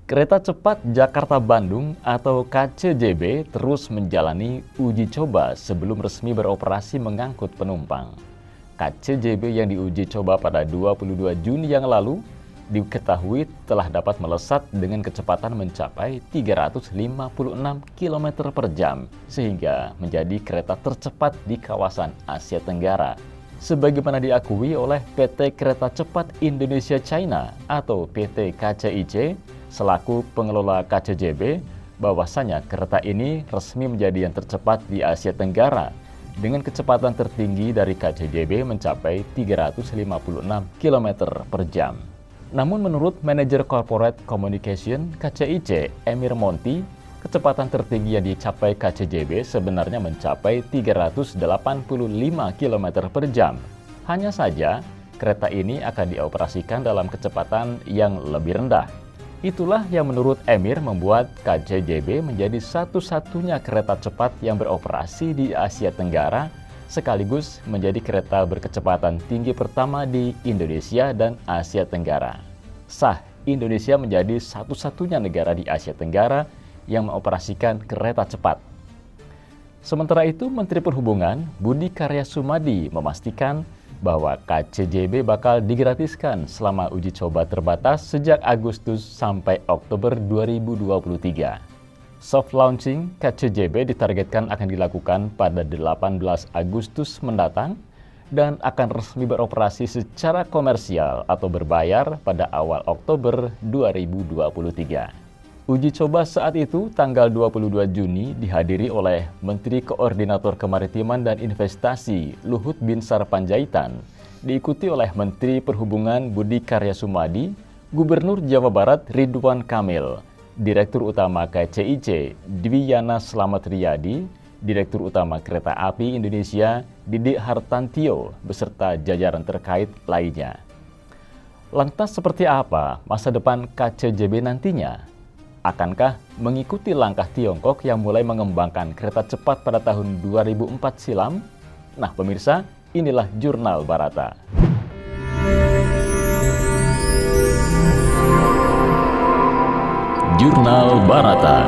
Kereta cepat Jakarta-Bandung atau KCJB terus menjalani uji coba sebelum resmi beroperasi mengangkut penumpang. KCJB yang diuji coba pada 22 Juni yang lalu diketahui telah dapat melesat dengan kecepatan mencapai 356 km per jam, sehingga menjadi kereta tercepat di kawasan Asia Tenggara. Sebagaimana diakui oleh PT Kereta Cepat Indonesia China atau PT KCIC, selaku pengelola KCJB, bahwasanya kereta ini resmi menjadi yang tercepat di Asia Tenggara dengan kecepatan tertinggi dari KCJB mencapai 356 km per jam. Namun menurut Manajer Corporate Communication KCIC, Emir Monti, kecepatan tertinggi yang dicapai KCJB sebenarnya mencapai 385 km per jam. Hanya saja, kereta ini akan dioperasikan dalam kecepatan yang lebih rendah. Itulah yang menurut Emir membuat KCJB menjadi satu-satunya kereta cepat yang beroperasi di Asia Tenggara, sekaligus menjadi kereta berkecepatan tinggi pertama di Indonesia dan Asia Tenggara. Sah, Indonesia menjadi satu-satunya negara di Asia Tenggara yang mengoperasikan kereta cepat. Sementara itu, Menteri Perhubungan Budi Karya Sumadi memastikan bahwa KCJB bakal digratiskan selama uji coba terbatas sejak Agustus sampai Oktober 2023. Soft launching KCJB ditargetkan akan dilakukan pada 18 Agustus mendatang dan akan resmi beroperasi secara komersial atau berbayar pada awal Oktober 2023. Uji coba saat itu tanggal 22 Juni dihadiri oleh Menteri Koordinator Kemaritiman dan Investasi Luhut Binsar Panjaitan, diikuti oleh Menteri Perhubungan Budi Karya Sumadi, Gubernur Jawa Barat Ridwan Kamil, Direktur Utama KCIC Dwiyana Slamet Riyadi, Direktur Utama Kereta Api Indonesia Didik Hartantio, beserta jajaran terkait lainnya. Lantas seperti apa masa depan KCJB nantinya? Akankah mengikuti langkah Tiongkok yang mulai mengembangkan kereta cepat pada tahun 2004 silam? Nah pemirsa, inilah Jurnal Barata. Jurnal Barata.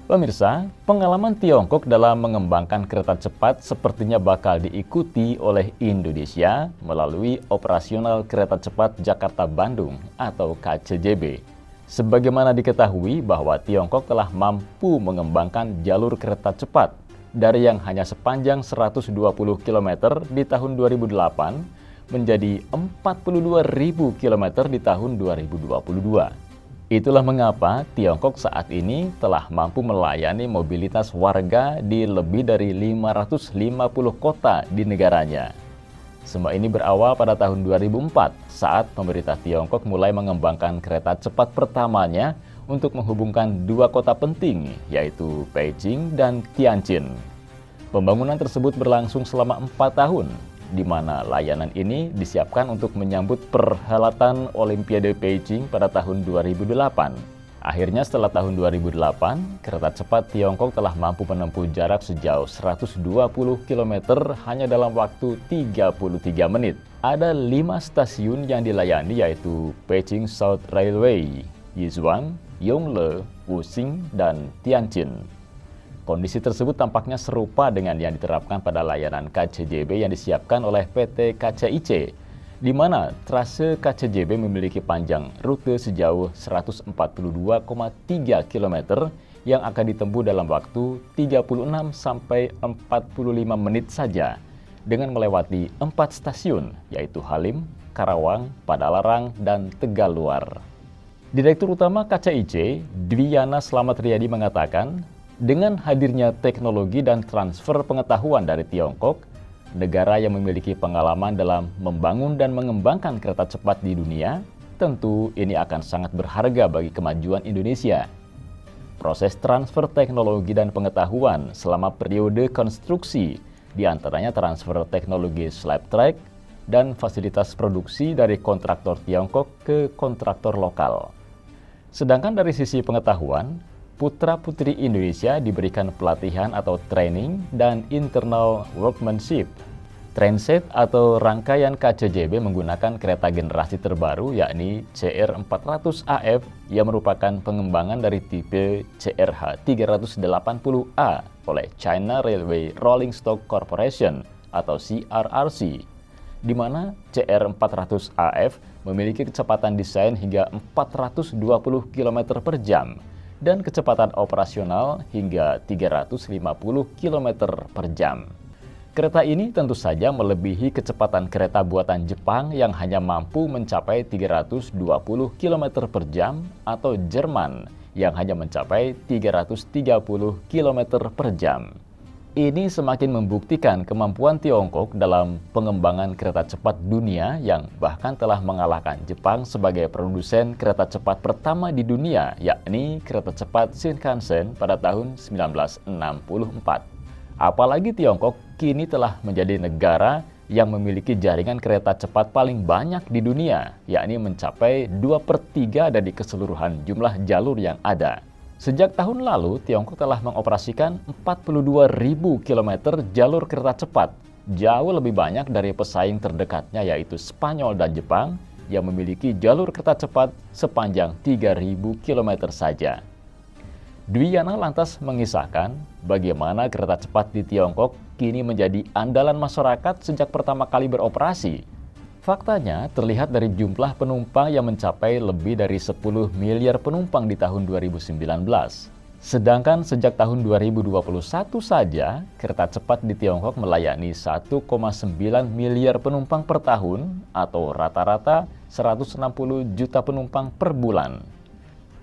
Pemirsa, pengalaman Tiongkok dalam mengembangkan kereta cepat sepertinya bakal diikuti oleh Indonesia melalui operasional kereta cepat Jakarta-Bandung atau KCJB. Sebagaimana diketahui bahwa Tiongkok telah mampu mengembangkan jalur kereta cepat dari yang hanya sepanjang 120 km di tahun 2008 menjadi 42.000 km di tahun 2022. Itulah mengapa Tiongkok saat ini telah mampu melayani mobilitas warga di lebih dari 550 kota di negaranya. Semua ini berawal pada tahun 2004 saat pemerintah Tiongkok mulai mengembangkan kereta cepat pertamanya untuk menghubungkan dua kota penting, yaitu Beijing dan Tianjin. Pembangunan tersebut berlangsung selama 4 tahun, di mana layanan ini disiapkan untuk menyambut perhelatan Olimpiade Beijing pada tahun 2008. Akhirnya setelah tahun 2008, kereta cepat Tiongkok telah mampu menempuh jarak sejauh 120 km hanya dalam waktu 33 menit. Ada 5 stasiun yang dilayani yaitu Beijing South Railway, Yizhuang, Yongle, Wuxing, dan Tianjin. Kondisi tersebut tampaknya serupa dengan yang diterapkan pada layanan KCJB yang disiapkan oleh PT KCIC, di mana trase KCJB memiliki panjang rute sejauh 142,3 km yang akan ditempuh dalam waktu 36 sampai 45 menit saja, dengan melewati 4 stasiun, yaitu Halim, Karawang, Padalarang, dan Tegaluar. Direktur Utama KCIC, Dwiyana Slamet Riyadi mengatakan, dengan hadirnya teknologi dan transfer pengetahuan dari Tiongkok, negara yang memiliki pengalaman dalam membangun dan mengembangkan kereta cepat di dunia, tentu ini akan sangat berharga bagi kemajuan Indonesia. Proses transfer teknologi dan pengetahuan selama periode konstruksi, diantaranya transfer teknologi slab track dan fasilitas produksi dari kontraktor Tiongkok ke kontraktor lokal. Sedangkan dari sisi pengetahuan, putra-putri Indonesia diberikan pelatihan atau training dan internal workmanship. Trainset atau rangkaian KCJB menggunakan kereta generasi terbaru yakni CR400AF yang merupakan pengembangan dari tipe CRH380A oleh China Railway Rolling Stock Corporation atau CRRC, di mana CR400AF memiliki kecepatan desain hingga 420 km per jam dan kecepatan operasional hingga 350 km per jam. Kereta ini tentu saja melebihi kecepatan kereta buatan Jepang yang hanya mampu mencapai 320 km per jam atau Jerman yang hanya mencapai 330 km per jam. Ini semakin membuktikan kemampuan Tiongkok dalam pengembangan kereta cepat dunia yang bahkan telah mengalahkan Jepang sebagai produsen kereta cepat pertama di dunia, yakni kereta cepat Shinkansen pada tahun 1964. Apalagi Tiongkok kini telah menjadi negara yang memiliki jaringan kereta cepat paling banyak di dunia, yakni mencapai 2/3 dari keseluruhan jumlah jalur yang ada. Sejak tahun lalu, Tiongkok telah mengoperasikan 42.000 km jalur kereta cepat, jauh lebih banyak dari pesaing terdekatnya yaitu Spanyol dan Jepang yang memiliki jalur kereta cepat sepanjang 3.000 km saja. Dwi Yana lantas mengisahkan bagaimana kereta cepat di Tiongkok kini menjadi andalan masyarakat sejak pertama kali beroperasi. Faktanya terlihat dari jumlah penumpang yang mencapai lebih dari 10 miliar penumpang di tahun 2019. Sedangkan sejak tahun 2021 saja, kereta cepat di Tiongkok melayani 1,9 miliar penumpang per tahun atau rata-rata 160 juta penumpang per bulan.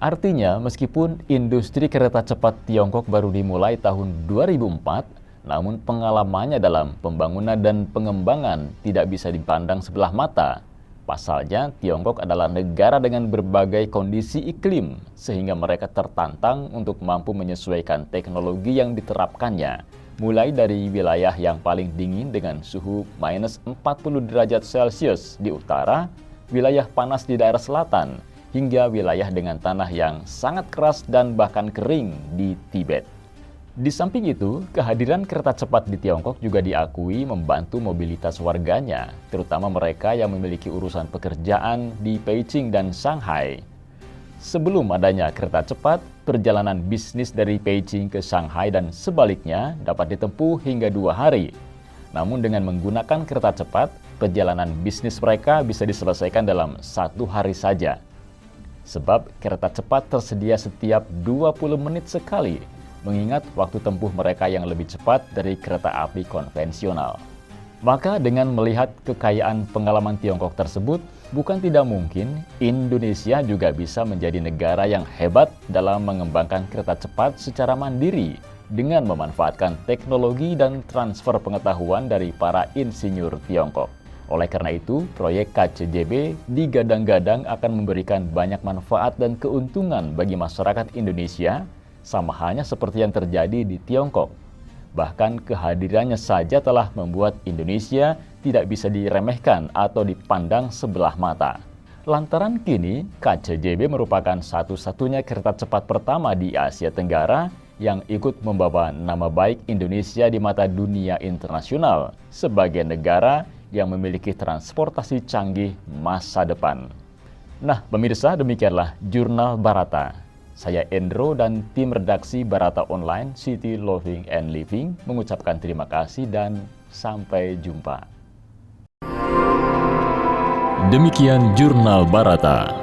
Artinya, meskipun industri kereta cepat Tiongkok baru dimulai tahun 2004, namun pengalamannya dalam pembangunan dan pengembangan tidak bisa dipandang sebelah mata. Pasalnya, Tiongkok adalah negara dengan berbagai kondisi iklim, sehingga mereka tertantang untuk mampu menyesuaikan teknologi yang diterapkannya, mulai dari wilayah yang paling dingin dengan suhu minus 40 derajat Celcius di utara, wilayah panas di daerah selatan, hingga wilayah dengan tanah yang sangat keras dan bahkan kering di Tibet. Di samping itu, kehadiran kereta cepat di Tiongkok juga diakui membantu mobilitas warganya, terutama mereka yang memiliki urusan pekerjaan di Beijing dan Shanghai. Sebelum adanya kereta cepat, perjalanan bisnis dari Beijing ke Shanghai dan sebaliknya dapat ditempuh hingga 2 hari. Namun dengan menggunakan kereta cepat, perjalanan bisnis mereka bisa diselesaikan dalam 1 hari saja. Sebab kereta cepat tersedia setiap 20 menit sekali, mengingat waktu tempuh mereka yang lebih cepat dari kereta api konvensional. Maka dengan melihat kekayaan pengalaman Tiongkok tersebut, bukan tidak mungkin Indonesia juga bisa menjadi negara yang hebat dalam mengembangkan kereta cepat secara mandiri dengan memanfaatkan teknologi dan transfer pengetahuan dari para insinyur Tiongkok. Oleh karena itu, proyek KCJB digadang-gadang akan memberikan banyak manfaat dan keuntungan bagi masyarakat Indonesia, sama halnya seperti yang terjadi di Tiongkok. Bahkan kehadirannya saja telah membuat Indonesia tidak bisa diremehkan atau dipandang sebelah mata. Lantaran kini, KCJB merupakan satu-satunya kereta cepat pertama di Asia Tenggara yang ikut membawa nama baik Indonesia di mata dunia internasional sebagai negara yang memiliki transportasi canggih masa depan. Nah, pemirsa, demikianlah Jurnal Barata. Saya Endro dan tim redaksi Barata Online, City Loving and Living mengucapkan terima kasih dan sampai jumpa. Demikian Jurnal Barata.